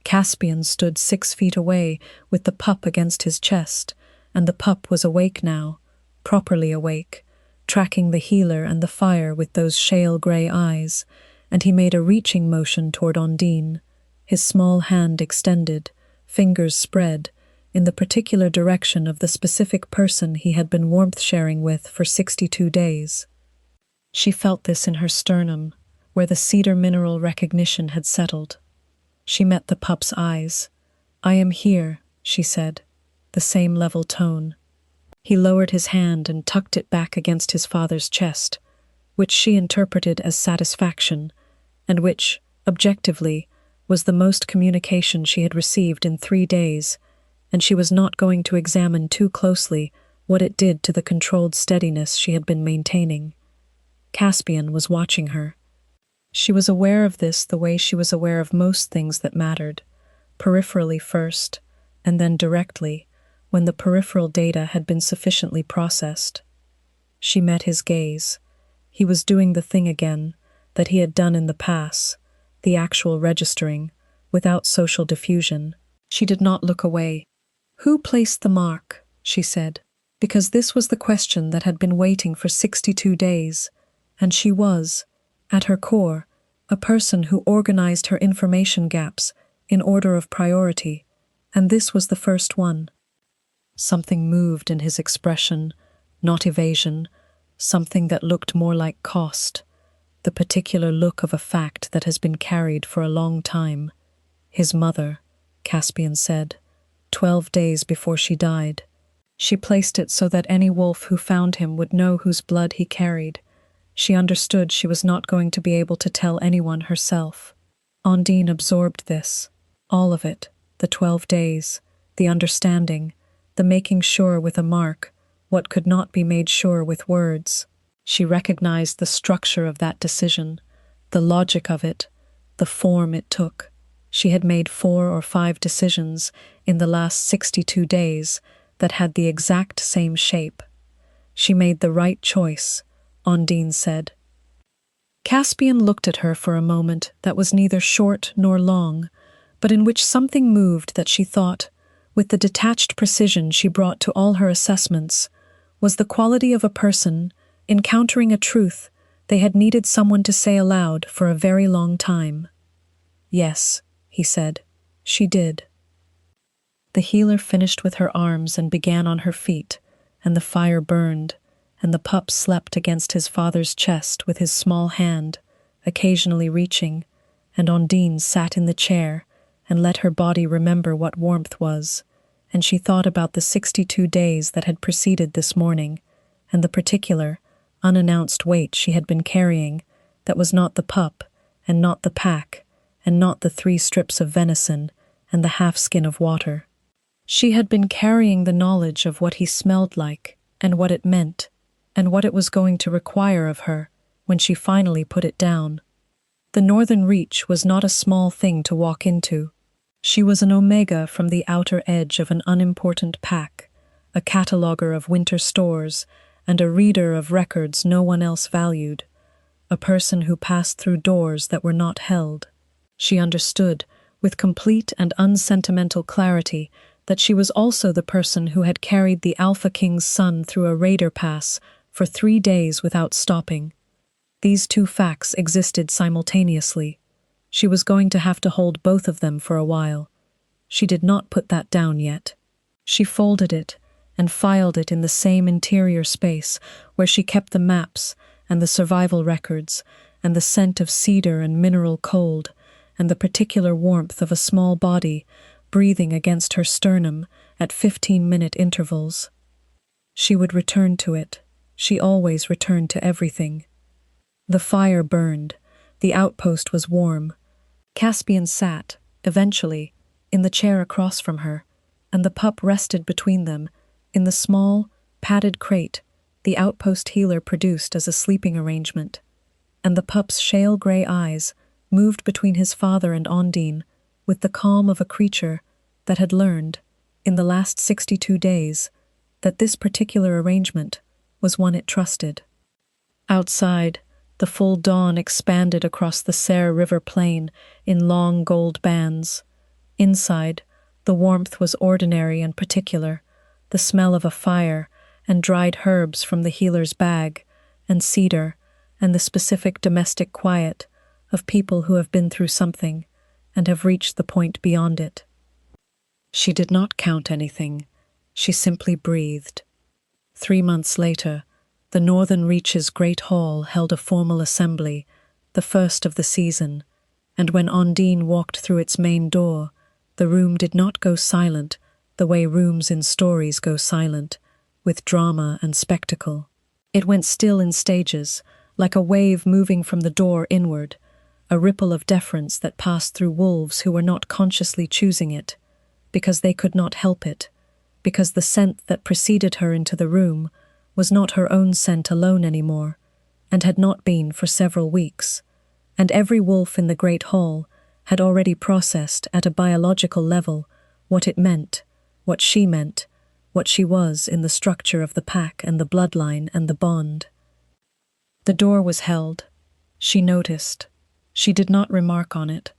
Caspian stood 6 feet away with the pup against his chest, and the pup was awake now, properly awake, tracking the healer and the fire with those shale grey eyes, and he made a reaching motion toward Ondine, his small hand extended, fingers spread, in the particular direction of the specific person he had been warmth-sharing with for 62 days. She felt this in her sternum, where the cedar mineral recognition had settled. She met the pup's eyes. "I am here," she said, the same level tone. He lowered his hand and tucked it back against his father's chest, which she interpreted as satisfaction, and which, objectively, was the most communication she had received in 3 days, and she was not going to examine too closely what it did to the controlled steadiness she had been maintaining. Caspian was watching her. She was aware of this the way she was aware of most things that mattered, peripherally first, and then directly, when the peripheral data had been sufficiently processed. She met his gaze. He was doing the thing again that he had done in the past, the actual registering, without social diffusion. She did not look away. "Who placed the mark?" she said, because this was the question that had been waiting for 62 days, and she was, at her core, a person who organized her information gaps in order of priority, and this was the first one. Something moved in his expression, not evasion, something that looked more like cost, the particular look of a fact that has been carried for a long time. His mother, Caspian said, 12 days before she died. She placed it so that any wolf who found him would know whose blood he carried. She understood she was not going to be able to tell anyone herself. Ondine absorbed this, all of it, the 12 days, the understanding, the making sure with a mark, what could not be made sure with words. She recognized the structure of that decision, the logic of it, the form it took. She had made 4 or 5 decisions in the last 62 days that had the exact same shape. She made the right choice, Ondine said. Caspian looked at her for a moment that was neither short nor long, but in which something moved that she thought, with the detached precision she brought to all her assessments, was the quality of a person encountering a truth they had needed someone to say aloud for a very long time. "Yes," he said, "she did." The healer finished with her arms and began on her feet, and the fire burned, and the pup slept against his father's chest with his small hand, occasionally reaching, and Ondine sat in the chair and let her body remember what warmth was, and she thought about the 62 days that had preceded this morning, and the particular, unannounced weight she had been carrying that was not the pup, and not the pack, and not the 3 strips of venison, and the half-skin of water. She had been carrying the knowledge of what he smelled like, and what it meant, and what it was going to require of her when she finally put it down. The northern reach was not a small thing to walk into. She was an omega from the outer edge of an unimportant pack, a cataloger of winter stores, and a reader of records no one else valued, a person who passed through doors that were not held. She understood, with complete and unsentimental clarity, that she was also the person who had carried the Alpha King's son through a raider pass for 3 days without stopping. These 2 facts existed simultaneously. She was going to have to hold both of them for a while. She did not put that down yet. She folded it and filed it in the same interior space where she kept the maps and the survival records and the scent of cedar and mineral cold and the particular warmth of a small body breathing against her sternum at 15-minute intervals. She would return to it. She always returned to everything. The fire burned, The outpost was warm. Caspian sat, eventually, in the chair across from her, and the pup rested between them, in the small, padded crate the outpost healer produced as a sleeping arrangement, and the pup's shale grey eyes moved between his father and Ondine with the calm of a creature that had learned, in the last 62 days, that this particular arrangement was one it trusted. Outside, the full dawn expanded across the Serre River plain in long gold bands. Inside, the warmth was ordinary and particular, the smell of a fire and dried herbs from the healer's bag, and cedar, and the specific domestic quiet of people who have been through something and have reached the point beyond it. She did not count anything. She simply breathed. 3 months later, the Northern Reach's Great Hall held a formal assembly, the first of the season, and when Ondine walked through its main door, the room did not go silent the way rooms in stories go silent, with drama and spectacle. It went still in stages, like a wave moving from the door inward, a ripple of deference that passed through wolves who were not consciously choosing it, because they could not help it, because the scent that preceded her into the room was not her own scent alone anymore, and had not been for several weeks, and every wolf in the great hall had already processed at a biological level what it meant, what she meant, what she was in the structure of the pack and the bloodline and the bond. The door was held. She noticed. She did not remark on it.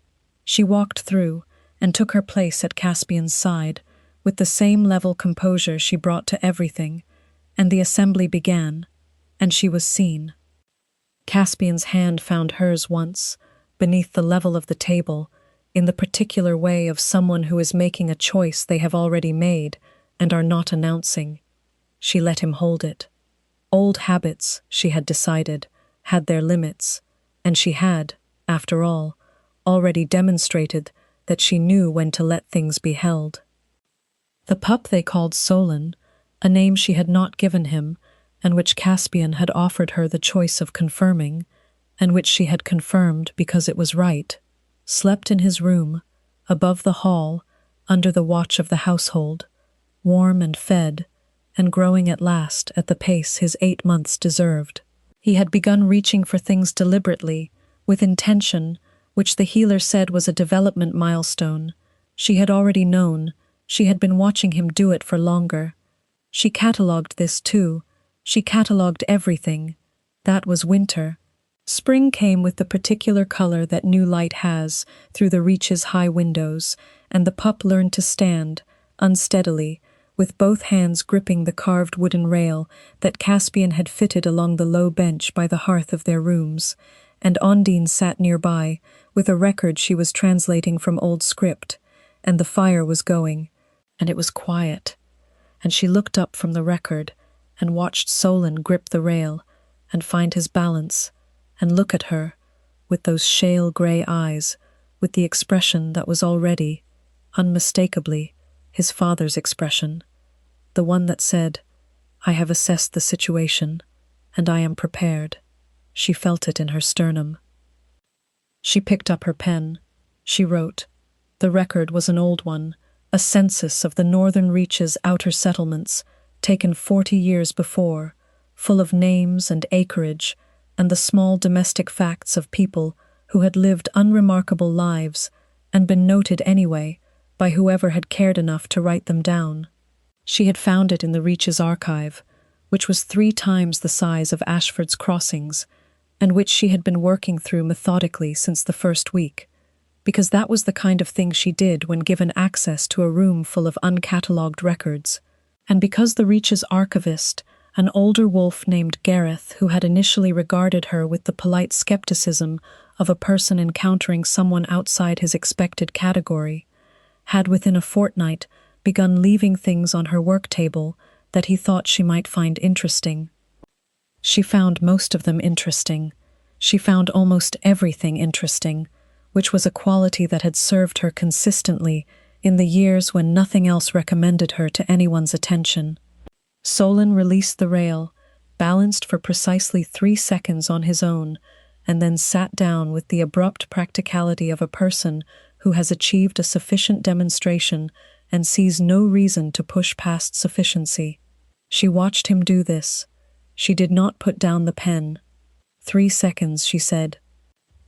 She walked through and took her place at Caspian's side with the same level composure she brought to everything, and the assembly began, and she was seen. Caspian's hand found hers once, beneath the level of the table, in the particular way of someone who is making a choice they have already made and are not announcing. She let him hold it. Old habits, she had decided, had their limits, and she had, after all, already demonstrated that she knew when to let things be held. The pup they called Solon, a name she had not given him, and which Caspian had offered her the choice of confirming, and which she had confirmed because it was right, slept in his room, above the hall, under the watch of the household, warm and fed, and growing at last at the pace his 8 months deserved. He had begun reaching for things deliberately, with intention, which the healer said was a development milestone. She had already known. She had been watching him do it for longer. She catalogued this too. She catalogued everything. That was winter. Spring came with the particular color that new light has through the Reach's high windows, and the pup learned to stand, unsteadily, with both hands gripping the carved wooden rail that Caspian had fitted along the low bench by the hearth of their rooms, and Ondine sat nearby, with a record she was translating from old script, and the fire was going, and it was quiet, and she looked up from the record and watched Solon grip the rail and find his balance and look at her with those shale grey eyes, with the expression that was already, unmistakably, his father's expression, the one that said, "I have assessed the situation, and I am prepared." She felt it in her sternum. She picked up her pen. She wrote. The record was an old one, a census of the Northern Reach's outer settlements, taken 40 years before, full of names and acreage, and the small domestic facts of people who had lived unremarkable lives and been noted anyway by whoever had cared enough to write them down. She had found it in the Reach's archive, which was 3 times the size of Ashford's Crossings, and which she had been working through methodically since the first week, because that was the kind of thing she did when given access to a room full of uncatalogued records, and because the Reach's archivist, an older wolf named Gareth, who had initially regarded her with the polite skepticism of a person encountering someone outside his expected category, had within a fortnight begun leaving things on her work table that he thought she might find interesting. She found most of them interesting. She found almost everything interesting, which was a quality that had served her consistently in the years when nothing else recommended her to anyone's attention. Solon released the rail, balanced for precisely 3 seconds on his own, and then sat down with the abrupt practicality of a person who has achieved a sufficient demonstration and sees no reason to push past sufficiency. She watched him do this. She did not put down the pen. 3 seconds, she said.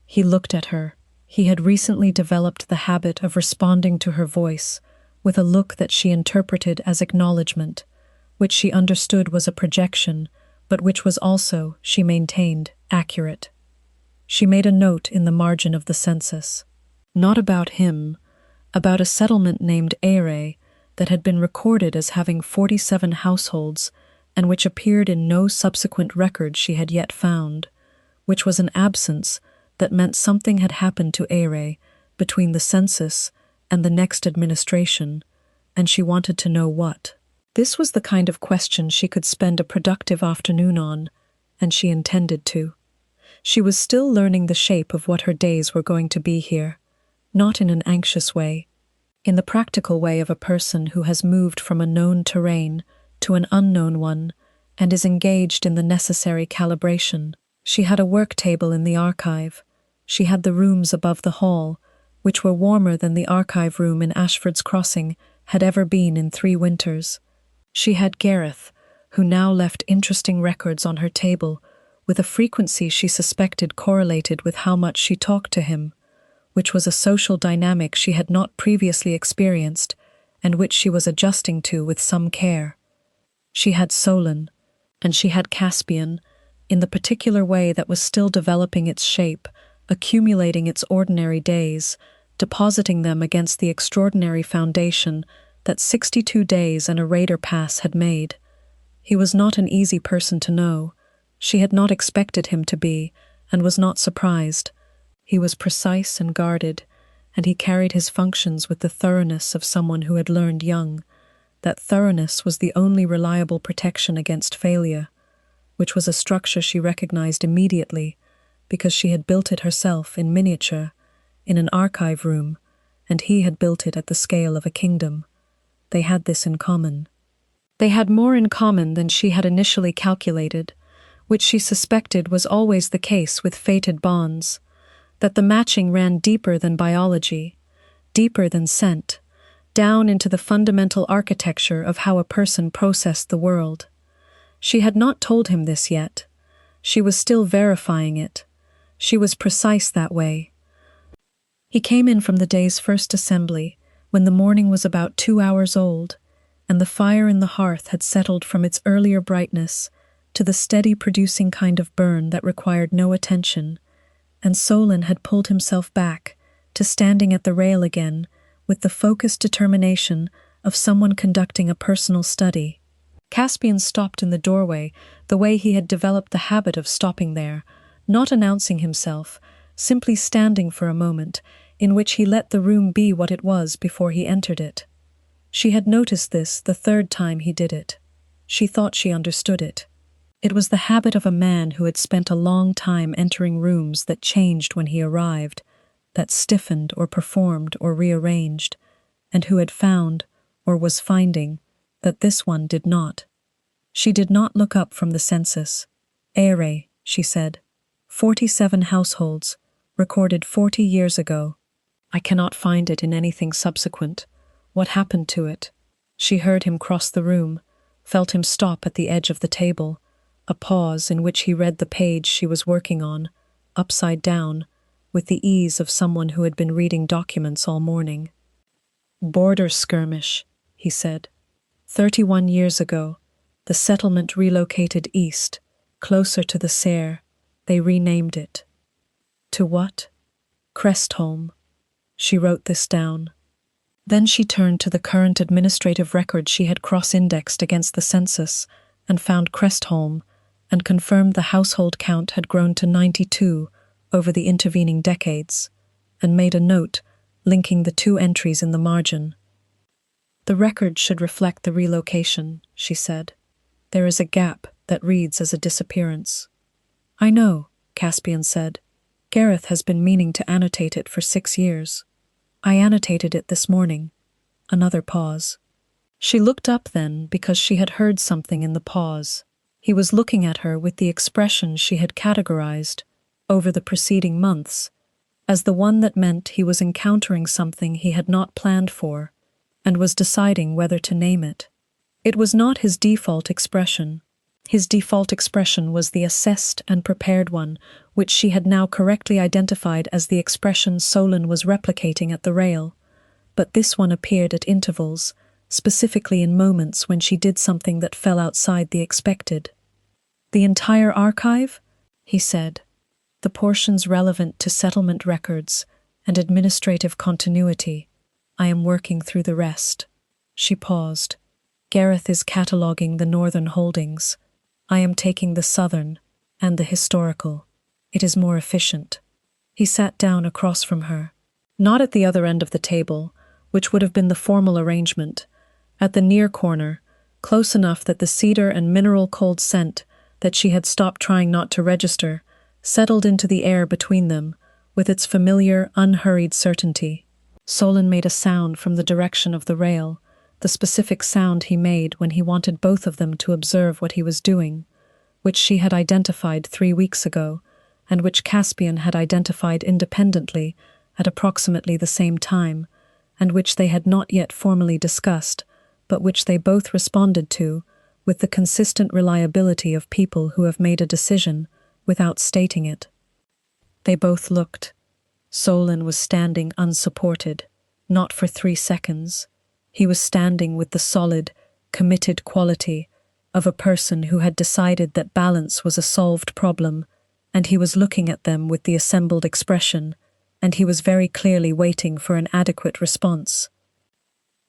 He looked at her. He had recently developed the habit of responding to her voice with a look that she interpreted as acknowledgement, which she understood was a projection, but which was also, she maintained, accurate. She made a note in the margin of the census. Not about him, about a settlement named Ere that had been recorded as having 47 households and which appeared in no subsequent record she had yet found, which was an absence that meant something had happened to Ere between the census and the next administration, and she wanted to know what. This was the kind of question she could spend a productive afternoon on, and she intended to. She was still learning the shape of what her days were going to be here, not in an anxious way, in the practical way of a person who has moved from a known terrain to an unknown one and is engaged in the necessary calibration. She had a work table in the archive. She had the rooms above the hall, which were warmer than the archive room in Ashford's Crossing had ever been in 3 winters. She had Gareth, who now left interesting records on her table with a frequency she suspected correlated with how much she talked to him, which was a social dynamic she had not previously experienced and which she was adjusting to with some care. She had Solon, and she had Caspian, in the particular way that was still developing its shape, accumulating its ordinary days, depositing them against the extraordinary foundation that 62 days and a raider pass had made. He was not an easy person to know. She had not expected him to be, and was not surprised. He was precise and guarded, and he carried his functions with the thoroughness of someone who had learned young. That thoroughness was the only reliable protection against failure, which was a structure she recognized immediately because she had built it herself in miniature, in an archive room, and he had built it at the scale of a kingdom. They had this in common. They had more in common than she had initially calculated, which she suspected was always the case with fated bonds, that the matching ran deeper than biology, deeper than scent, down into the fundamental architecture of how a person processed the world. She had not told him this yet. She was still verifying it. She was precise that way. He came in from the day's first assembly, when the morning was about 2 hours old, and the fire in the hearth had settled from its earlier brightness to the steady producing kind of burn that required no attention, and Solon had pulled himself back to standing at the rail again with the focused determination of someone conducting a personal study. Caspian stopped in the doorway the way he had developed the habit of stopping there, not announcing himself, simply standing for a moment, in which he let the room be what it was before he entered it. She had noticed this the 3rd time he did it. She thought she understood it. It was the habit of a man who had spent a long time entering rooms that changed when he arrived, that stiffened or performed or rearranged, and who had found, or was finding, that this one did not. She did not look up from the census. Ere, she said. 47 households, recorded 40 years ago. I cannot find it in anything subsequent. What happened to it? She heard him cross the room, felt him stop at the edge of the table, a pause in which he read the page she was working on, upside down, with the ease of someone who had been reading documents all morning. Border skirmish, he said. 31 years ago, the settlement relocated east, closer to the Saire. They renamed it. To what? Crestholm. She wrote this down. Then she turned to the current administrative record she had cross-indexed against the census and found Crestholm, and confirmed the household count had grown to 92 over the intervening decades, and made a note linking the 2 entries in the margin. The record should reflect the relocation, she said. There is a gap that reads as a disappearance. I know, Caspian said. Gareth has been meaning to annotate it for 6 years. I annotated it this morning. Another pause. She looked up then because she had heard something in the pause. He was looking at her with the expression she had categorized, over the preceding months, as the one that meant he was encountering something he had not planned for and was deciding whether to name it. It was not his default expression. His default expression was the assessed and prepared one, which she had now correctly identified as the expression Solon was replicating at the rail. But this one appeared at intervals, specifically in moments when she did something that fell outside the expected. "The entire archive?" he said. "The portions relevant to settlement records and administrative continuity. I am working through the rest." She paused. "Gareth is cataloguing the northern holdings. I am taking the southern and the historical. It is more efficient." He sat down across from her, not at the other end of the table, which would have been the formal arrangement, at the near corner, close enough that the cedar and mineral cold scent that she had stopped trying not to register settled into the air between them with its familiar, unhurried certainty. Solon made a sound from the direction of the rail, the specific sound he made when he wanted both of them to observe what he was doing, which she had identified 3 weeks ago, and which Caspian had identified independently at approximately the same time, and which they had not yet formally discussed, but which they both responded to with the consistent reliability of people who have made a decision without stating it. They both looked. Solon was standing unsupported, not for 3 seconds. He was standing with the solid, committed quality of a person who had decided that balance was a solved problem, and he was looking at them with the assembled expression, and he was very clearly waiting for an adequate response.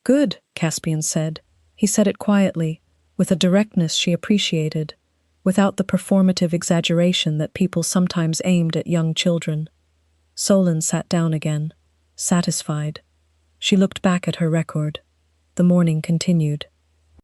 "Good," Caspian said. He said it quietly, with a directness she appreciated, without the performative exaggeration that people sometimes aimed at young children. Solon sat down again, satisfied. She looked back at her record. The morning continued.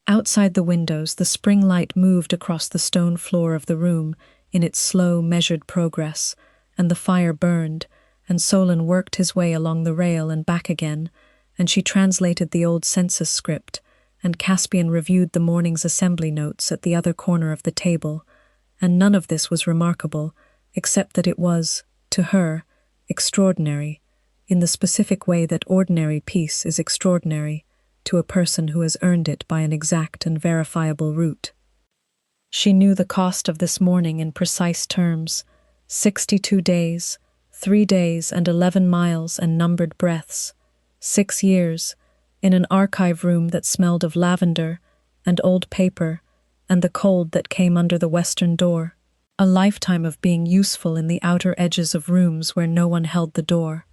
Outside the windows, the spring light moved across the stone floor of the room in its slow, measured progress, and the fire burned, and Solon worked his way along the rail and back again, and she translated the old census script, and Caspian reviewed the morning's assembly notes at the other corner of the table, and none of this was remarkable, except that it was, to her, extraordinary, in the specific way that ordinary peace is extraordinary to a person who has earned it by an exact and verifiable route. She knew the cost of this morning in precise terms: 62 days, 3 days and 11 miles and numbered breaths, 6 years, in an archive room that smelled of lavender and old paper and the cold that came under the western door, a lifetime of being useful in the outer edges of rooms where no one held the door.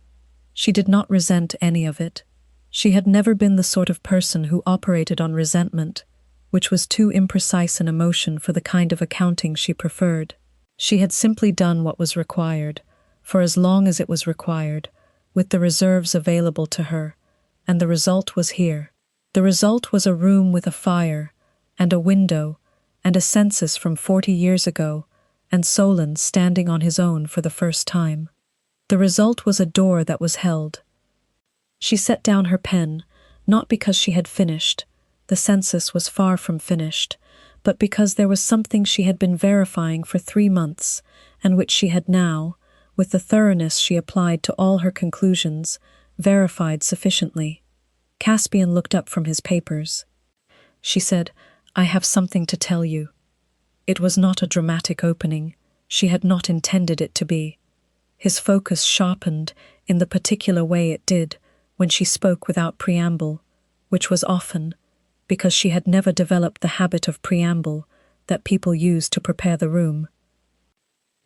She did not resent any of it. She had never been the sort of person who operated on resentment, which was too imprecise an emotion for the kind of accounting she preferred. She had simply done what was required, for as long as it was required, with the reserves available to her, and the result was here. The result was a room with a fire, and a window, and a census from 40 years ago, and Solon standing on his own for the first time. The result was a door that was held. She set down her pen, not because she had finished, the census was far from finished, but because there was something she had been verifying for 3 months, and which she had now, with the thoroughness she applied to all her conclusions, verified sufficiently. Caspian looked up from his papers. She said, "I have something to tell you." It was not a dramatic opening. She had not intended it to be. His focus sharpened in the particular way it did when she spoke without preamble, which was often, because she had never developed the habit of preamble that people use to prepare the room.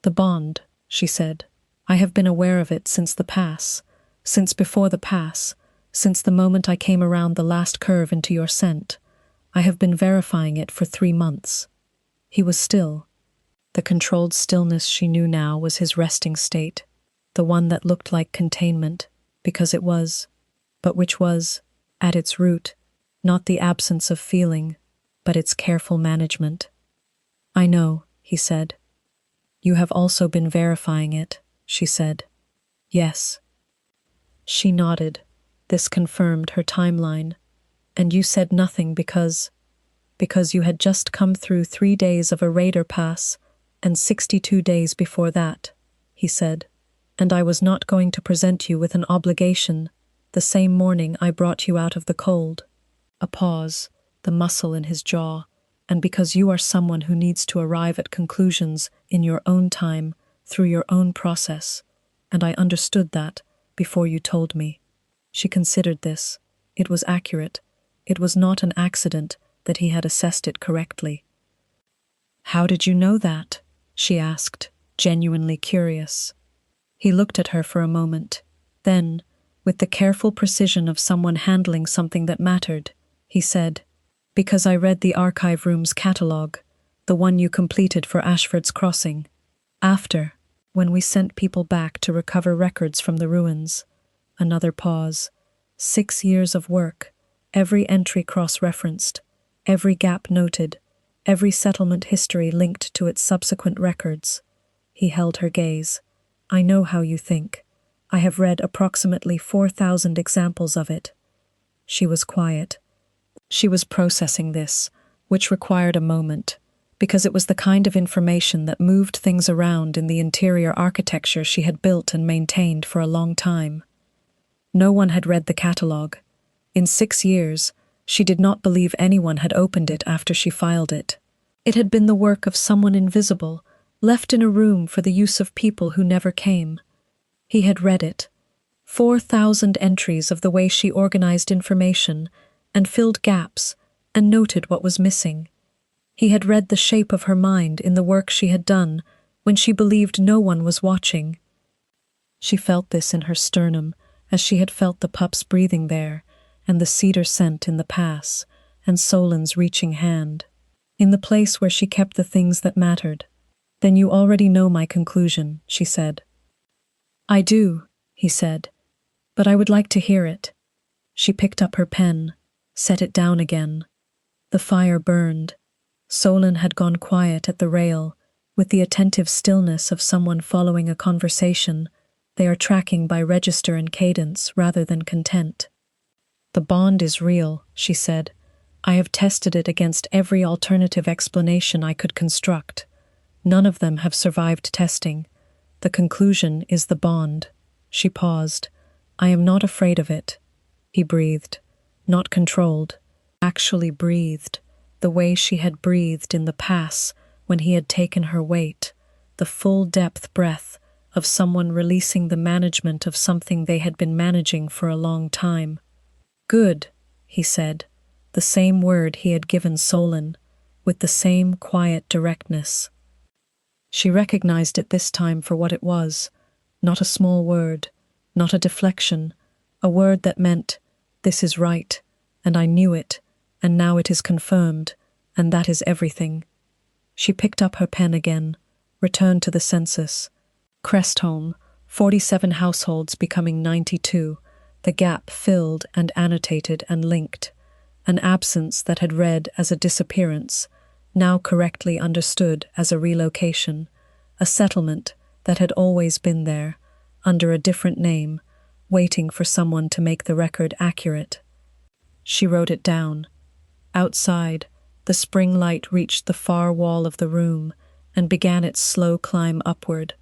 "The bond," she said. "I have been aware of it since the pass, since before the pass, since the moment I came around the last curve into your scent. I have been verifying it for 3 months." He was still. The controlled stillness she knew now was his resting state, the one that looked like containment, because it was, but which was, at its root, not the absence of feeling, but its careful management. "I know," he said. "You have also been verifying it," she said. "Yes." She nodded. This confirmed her timeline. "And you said nothing because you had just come through 3 days of a raider pass and 62 days before that." he said, and I was not going to present you with an obligation the same morning I brought you out of the cold. A pause, the muscle in his jaw, and because you are someone who needs to arrive at conclusions in your own time, through your own process, and I understood that before you told me. She considered this. It was accurate. It was not an accident that he had assessed it correctly. How did you know that? She asked, genuinely curious. He looked at her for a moment. Then, with the careful precision of someone handling something that mattered, he said, because I read the archive room's catalogue, the one you completed for Ashford's Crossing. After, when we sent people back to recover records from the ruins. Another pause. 6 years of work, every entry cross-referenced, every gap noted, every settlement history linked to its subsequent records. He held her gaze. I know how you think. I have read approximately 4,000 examples of it. She was quiet. She was processing this, which required a moment, because it was the kind of information that moved things around in the interior architecture she had built and maintained for a long time. No one had read the catalogue. In 6 years, she did not believe anyone had opened it after she filed it. It had been the work of someone invisible, left in a room for the use of people who never came. He had read it. 4,000 entries of the way she organized information and filled gaps and noted what was missing. He had read the shape of her mind in the work she had done when she believed no one was watching. She felt this in her sternum as she had felt the pup's breathing there and the cedar scent in the pass and Solon's reaching hand. In the place where she kept the things that mattered. Then you already know my conclusion, she said. I do, he said, but I would like to hear it. She picked up her pen, set it down again. The fire burned. Solon had gone quiet at the rail, with the attentive stillness of someone following a conversation. They are tracking by register and cadence rather than content. The bond is real, she said. I have tested it against every alternative explanation I could construct. None of them have survived testing. The conclusion is the bond. She paused. I am not afraid of it. He breathed. Not controlled. Actually breathed. The way she had breathed in the pass when he had taken her weight. The full depth breath of someone releasing the management of something they had been managing for a long time. Good, he said. The same word he had given Solon, with the same quiet directness. She recognized it this time for what it was, not a small word, not a deflection, a word that meant, this is right, and I knew it, and now it is confirmed, and that is everything. She picked up her pen again, returned to the census. Crestholme, 47 households becoming 92, the gap filled and annotated and linked. An absence that had read as a disappearance, now correctly understood as a relocation, a settlement that had always been there, under a different name, waiting for someone to make the record accurate. She wrote it down. Outside, the spring light reached the far wall of the room and began its slow climb upward,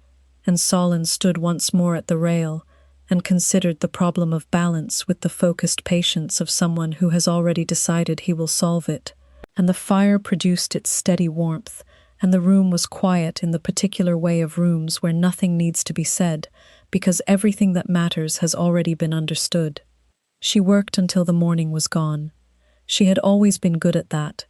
and Solon stood once more at the rail and considered the problem of balance with the focused patience of someone who has already decided he will solve it. And the fire produced its steady warmth, and the room was quiet in the particular way of rooms where nothing needs to be said, because everything that matters has already been understood. She worked until the morning was gone. She had always been good at that,